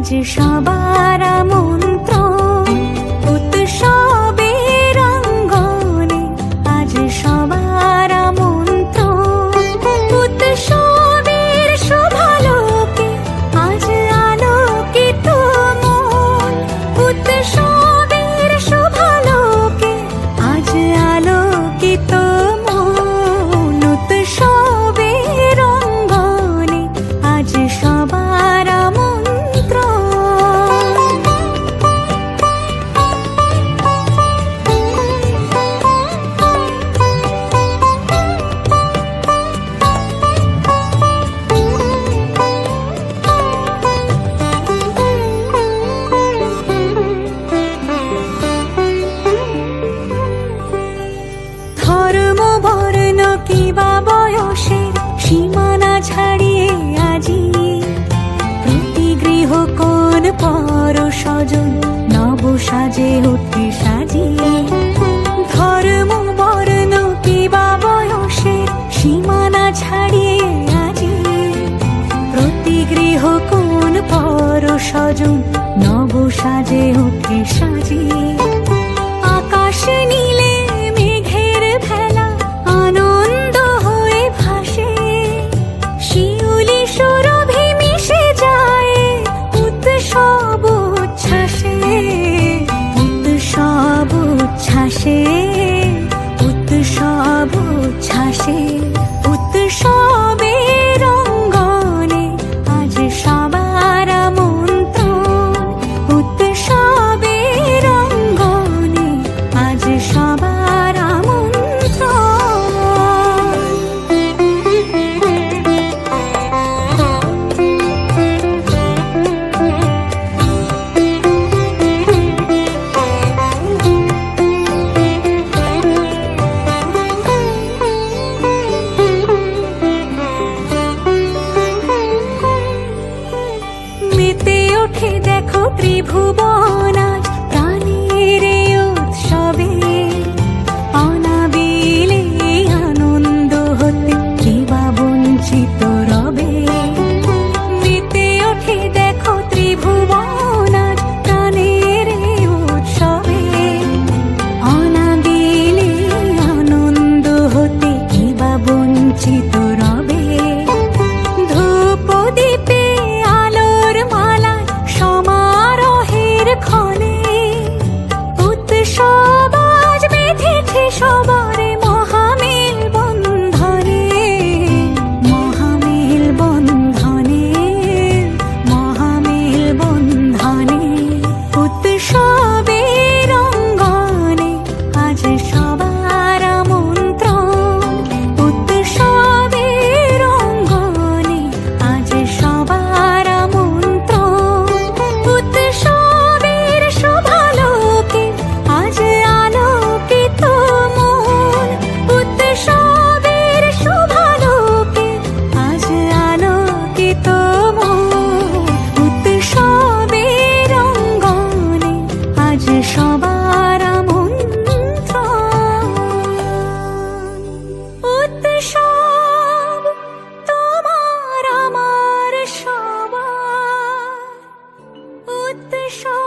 আজ সবার আমন্ত্রণ উৎসবের অঙ্গনে, আজ সবার আমন্ত্রণ উৎসবের শোভালোকে, আজ আলোকিত মন উৎসবের শোভালোকে, আজ আলোকিত মন উৎসবের অঙ্গনে, আজ সবার ধর্ম বর্ণ কিবা বয়সের সীমানা ছাড়িয়ে আজি প্রতি গৃহ কোন পর স্বজন নব সাজে উঠে সাজিয়ে। ধর্ম বর্ণ কিবা বয়সের সীমানা ছাড়িয়ে আজি প্রতি গৃহ কোন পর স্বজন নব সাজে উঠে সাজিয়ে। আকাশ নীলে মেঘের ভেলা আনন্দ হয়ে ভাসে, শিউলি সুরভি মিশে যায় উৎসব উচ্ছ্বাসে, উৎসব উচ্ছ্বাসে, উৎসব উচ্ছ্বাসে। উৎসবের অঙ্গনে আজ সবার আমন্ত্রণ উৎসবের অঙ্গনে, আজ সবার মেতে ওঠে দেখো ত্রিভুবন আজ প্রাণের এই উৎসবে, অনাবিলে আনন্দ হতে কিবা বঞ্চিত রবে। মেতে ওঠে দেখো ত্রিভুবন আজ প্রাণের এই উৎসবে, অনাবিলে আনন্দ হতে কিবা বঞ্চিত রবে। ধূপ দীপে আলোর মালা সমারোহের ক্ষণে, উৎসব আজ বেঁধেছে সবার মহামেল বন্ধনে, মহামেল বন্ধনে, মহামেল বন্ধনে। উৎসবের অঙ্গনে আজ সবার আমন্ত্রণ উৎসবের অঙ্গনে, আজ সবার আমন্ত্রণ উৎসবের শোভালোকে, আজ আলোকিত মন উৎসবের শোভালোকে, আজ আলোকিত মন উৎসবের অঙ্গনে, আজ সবার আমন্ত্রণ। উৎসব তোমার আমার সবার উৎসব।